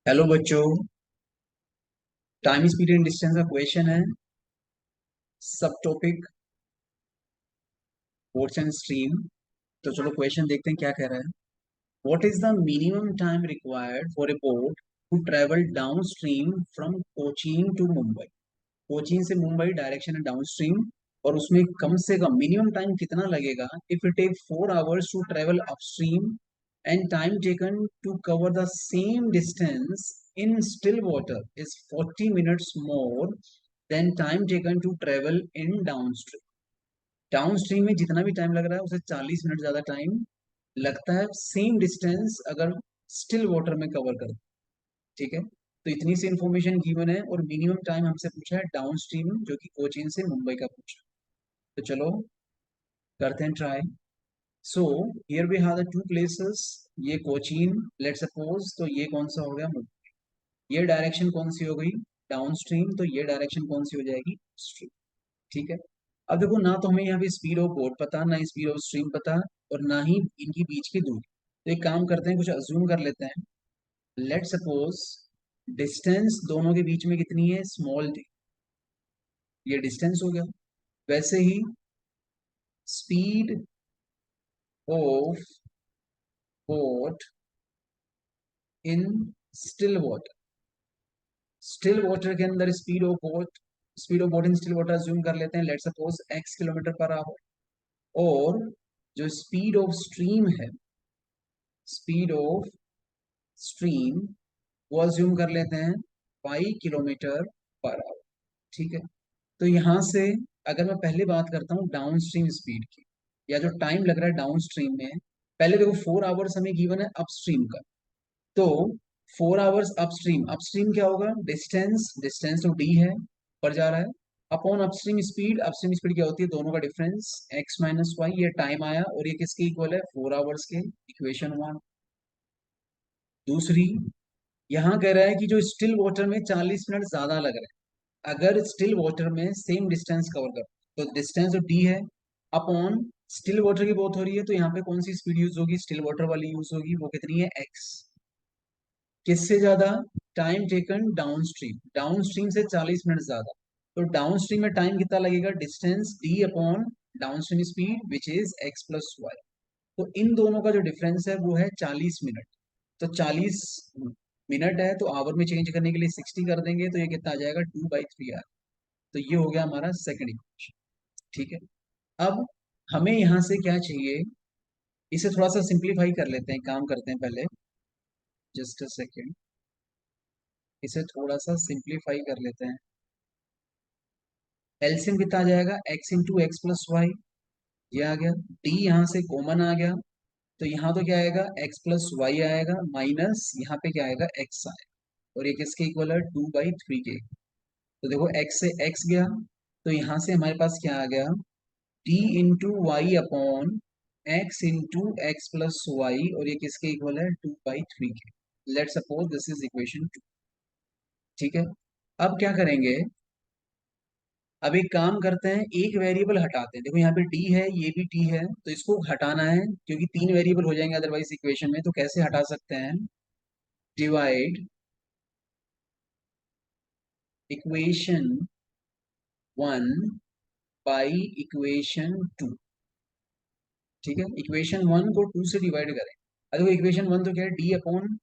Hello बच्चों। Time speed and distance का question है। सब टॉपिक बोट्स एंड स्ट्रीम। तो चलो क्वेश्चन देखते हैं क्या कह रहा है। What is the minimum time required for a boat to travel down stream from Cochin to Mumbai. Cochin से मुंबई डायरेक्शन है डाउन स्ट्रीम, और उसमें कम से कम मिनिमम टाइम कितना लगेगा if it take 4 hours to travel upstream and time taken to cover the same distance in still water is 40 minutes more than time taken to travel in down stream. Down stream में जितना भी time लग रहा है उसे 40 minute ज्यादा time लगता है सेम डिस्टेंस अगर स्टिल वाटर में कवर कर। ठीक है, तो इतनी सी इन्फॉर्मेशन गिवन है और मिनिमम टाइम हमसे पूछा है डाउन स्ट्रीम जो कि कोचीन से मुंबई का पूछा है। तो चलो करते हैं try. So here we have the two places. ये कोचीन लेट सपोज, तो ये कौन सा हो गया मुंबई। ये डायरेक्शन कौन सी हो गई डाउन स्ट्रीम, तो ये डायरेक्शन कौन सी हो जाएगी स्ट्रीम। ठीक है, अब देखो ना तो हमें यहाँ पे स्पीड ऑफ बोट पता, ना स्पीड ऑफ स्ट्रीम पता, और ना ही इनकी बीच की दूरी। तो एक काम करते हैं, कुछ अज्यूम कर लेते हैं। लेट सपोज डिस्टेंस दोनों के बीच में कितनी है, स्मॉल डी। ये डिस्टेंस हो गया। वैसे ही speed of boat in still water. Still water के अंदर speed of boat in still water assume कर लेते हैं, लेट सपोज x km/h। और जो स्पीड ऑफ स्ट्रीम है, स्पीड ऑफ स्ट्रीम वो अज्यूम कर लेते हैं 5 km/h। ठीक है, तो यहां से अगर मैं पहले बात करता हूँ डाउन स्ट्रीम स्पीड की, या जो टाइम लग रहा है डाउन स्ट्रीम में, पहले देखो 4 hours हमें गिवन है अपस्ट्रीम का। तो 4 hours अपस्ट्रीम, अपस्ट्रीम क्या होगा, डिस्टेंस, डिस्टेंस तो डी है, पर जा रहा है, upon upstream speed. Upstream speed क्या होती है, दोनों का डिफरेंस x - y। ये टाइम आया और ये किसके इक्वल है, 4 hours के। इक्वेशन 1। दूसरी, यहाँ कह रहा है कि जो स्टिल वाटर में 40 मिनट ज्यादा लग रहा है, अगर स्टिल वाटर में सेम डिस्टेंस कवर कर, तो डिस्टेंस जो डी है अपॉन स्टिल वाटर की बात हो रही है, तो यहाँ पे कौन सी स्पीड यूज होगी, स्टिल वाटर वाली यूज होगी, वो कितनी है x। किससे ज्यादा, time taken down stream, down stream से 40 मिनट ज्यादा। तो डाउन स्ट्रीम में टाइम कितना लगेगा, distance D upon down stream speed which is x + y। तो इन दोनों का जो डिफरेंस है वो है 40 मिनट। तो 40 मिनट है तो आवर में चेंज करने के लिए 60 कर देंगे, तो ये कितना आ जाएगा, 2/3 आवर। तो ये हो गया हमारा सेकंड इक्वेशन। ठीक है, अब हमें यहाँ से क्या चाहिए, इसे थोड़ा सा सिंप्लीफाई कर लेते हैं, काम करते हैं पहले। जस्ट अ सेकेंड, इसे थोड़ा सा सिंप्लीफाई कर लेते हैं। एलसीएम कितना आ जाएगा, x × x + y। ये आ गया, डी यहाँ से कॉमन आ गया, तो यहाँ तो क्या आएगा, x + y आएगा, माइनस यहाँ पे क्या आएगा, x आएगा, और ये किसके इक्वल है, 2/3 के। तो देखो x से x गया, तो यहाँ से हमारे पास क्या आ गया, d × y upon x × x + y, और ये किसके इक्वल है, 2/3 के। Let suppose this is equation 2। ठीक है, अब क्या करेंगे, अब एक काम करते हैं, एक वेरिएबल हटाते हैं। देखो यहाँ पे डी है, ये भी डी है, तो इसको हटाना है क्योंकि 3 वेरिएबल हो जाएंगे अदरवाइज इक्वेशन में। तो कैसे हटा सकते हैं, डिवाइड इक्वेशन 1 बाई इक्वेशन 2। ठीक है, इक्वेशन 1 को 2 से डिवाइड करें। अब देखो इक्वेशन 1 तो क्या है, D upon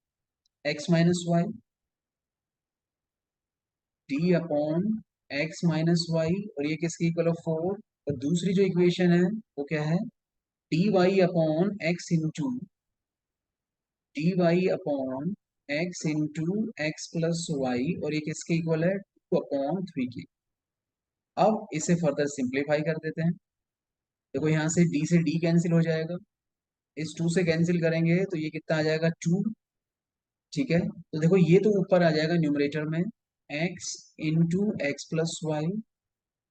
x - y, D upon x - y, और ये किसकी इक्वल है, 4। और दूसरी जो इक्वेशन है वो क्या है, dy upon x × x + y, और ये किसके इक्वल है, 2/3 की। अब इसे फर्दर सिंप्लीफाई कर देते हैं। देखो यहाँ से डी कैंसिल हो जाएगा, इस 2 से कैंसिल करेंगे तो ये कितना आ जाएगा, 2। ठीक है, तो देखो ये तो ऊपर आ जाएगा न्यूमरेटर में, x × x + y।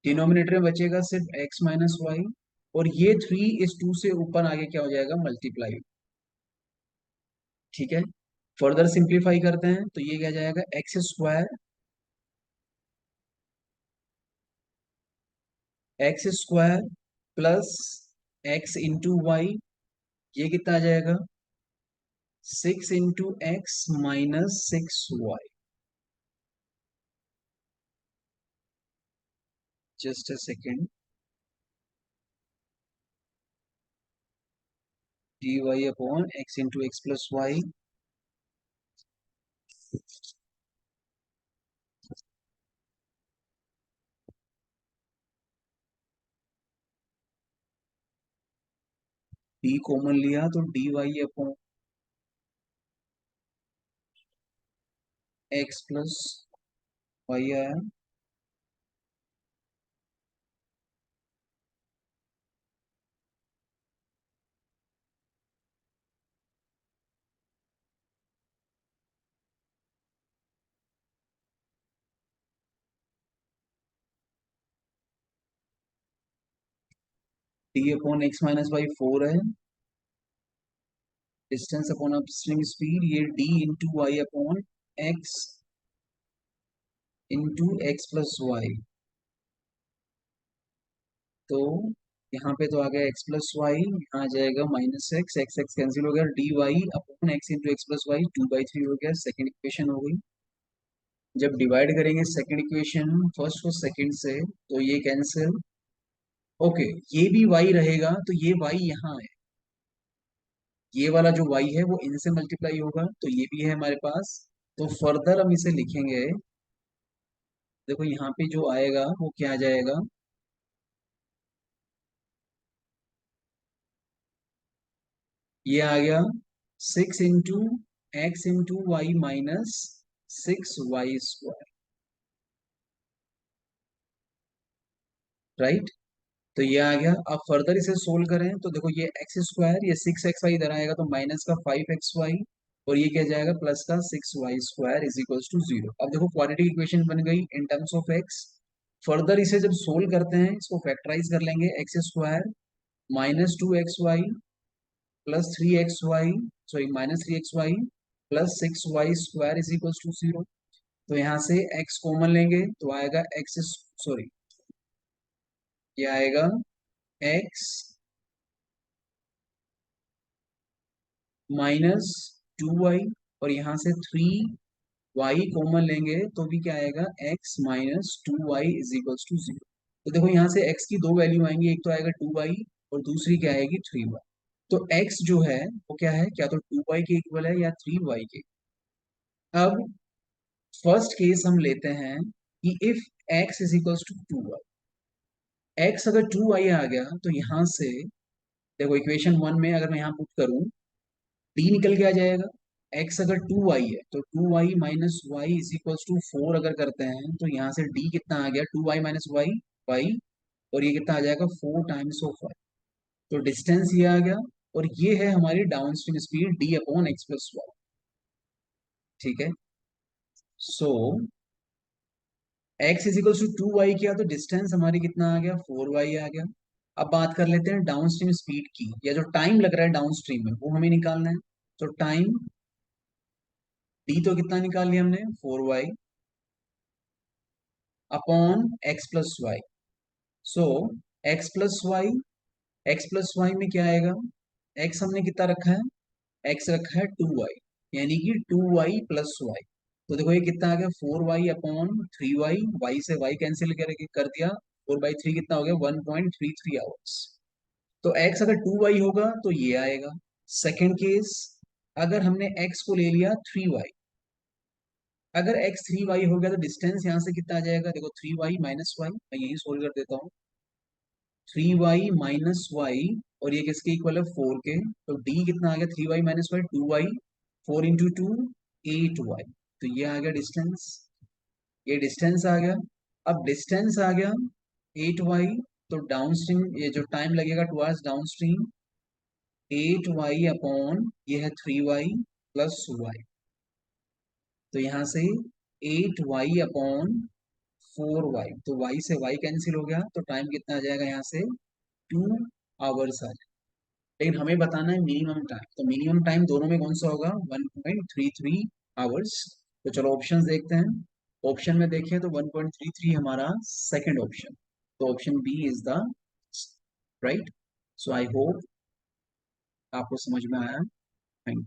डिनोमिनेटर में बचेगा सिर्फ x - y, और ये 3 इस 2 से ऊपर आगे क्या हो जाएगा, मल्टीप्लाई। ठीक है, फर्दर सिंप्लीफाई करते हैं तो ये क्या जाएगा, x² प्लस x × y। ये कितना आ जाएगा, 6 into x minus 6y. Just a second. dy upon x into x plus y. d common लिया तो dy upon x plus y आया. d upon x minus y 4 है. डिस्टेंस अपॉन अपस्ट्रीम स्पीड, ये d into y upon x into x plus y. तो यहाँ पे तो आ गया x प्लस वाई, यहाँ आ जाएगा minus x, x x cancel हो गया, d y upon x into x plus y 2/3 हो गया. सेकेंड इक्वेशन हो गई. जब डिवाइड करेंगे सेकेंड इक्वेशन फर्स्ट को सेकेंड से, तो ये कैंसिल. ओके, ये भी y रहेगा तो ये y यहाँ है. ये वाला जो y है वो इनसे मल्टीप्लाई होगा, तो ये भी है हमारे पास. तो फर्दर हम इसे लिखेंगे. देखो यहाँ पे जो आएगा वो क्या आ जाएगा. ये आ गया 6 into x into y minus 6y². Right. तो ये आ गया. अब फर्दर इसे सोल्व करें तो देखो ये x², ये 6xy इधर आएगा तो माइनस का 5xy, और ये क्या जाएगा प्लस का 6y² इज इक्वल्स टू 0. अब देखो क्वाड्रेटिक इक्वेशन बन गई in terms of x. Further इसे जब सोल्व करते हैं इसको फैक्टराइज कर लेंगे. x² minus 2xy plus 3xy, sorry minus 3xy plus 6y² is equals to 0. तो यहाँ से x कॉमन लेंगे तो आएगा x, सॉरी ये आएगा x माइनस 2y, और यहाँ से 3y कॉमन लेंगे तो भी क्या आएगा x minus 2y is equals to 0. तो देखो यहाँ से x की दो वैल्यू आएंगी, एक तो आएगा 2y और दूसरी क्या आएगी 3y. तो x जो है वो क्या है, क्या तो 2y के इक्वल है या 3y के. अब फर्स्ट केस हम लेते हैं कि if x is equals to 2y. x अगर 2y आ गया तो यहाँ से देखो इक्वेशन वन में अगर मैं यहाँ पुट करूँ, d निकल के आ जाएगा. x अगर 2y है तो 2y minus y is equals to 4 अगर करते हैं तो यहाँ से d कितना आ गया 2y माइनस वाई y, और ये कितना आ जाएगा 4 टाइम्स ऑफ y. तो डिस्टेंस ये आ गया, और ये है हमारी downstream speed d upon x plus y. ठीक है. So x is equals to 2y किया तो डिस्टेंस हमारी कितना आ गया 4y आ गया. अब बात कर लेते हैं डाउनस्ट्रीम स्पीड की, या जो टाइम लग रहा है डाउनस्ट्रीम में वो हमें निकालना है. तो टाइम d तो कितना निकाल लिया हमने 4y upon x plus y. So x plus y में क्या आएगा, x हमने कितना रखा है, x रखा है 2y, यानी कि 2y प्लस वाई. तो देखो ये कितना आ गया 4y अपॉन 3y, y से y कैंसिल कर दिया, 4/3 कितना हो गया 1.33 आवर्स. तो x अगर 2y होगा तो ये आएगा. सेकेंड केस, अगर हमने x को ले लिया 3y, अगर x 3y हो गया तो डिस्टेंस यहाँ से कितना आ जाएगा, देखो 3y माइनस वाई, मैं यही सोल्व कर देता हूँ. 3y माइनस वाई, और ये किसके इक्वल है 4 के. तो d कितना आ गया 3y minus Y 2y, 4 into 2 8y. तो ये आ गया डिस्टेंस, ये डिस्टेंस आ गया. अब डिस्टेंस आ गया 8y, तो डाउनस्ट्रीम ये जो टाइम लगेगा टुवर्ड्स डाउनस्ट्रीम 8y अपॉन ये है 3y प्लस वाई. तो यहाँ से 8y अपॉन 4y, तो y से y कैंसिल हो गया, तो टाइम कितना आ जाएगा यहाँ से 2 आवर्स आ जाएगा. लेकिन हमें बताना है मिनिमम टाइम, तो मिनिमम टाइम दोनों में कौन सा होगा 1.33 आवर्स. तो चलो ऑप्शंस देखते हैं. ऑप्शन में देखें तो 1.33 हमारा सेकंड ऑप्शन, तो option B is the right. So I hope आपको समझ में आया. थैंक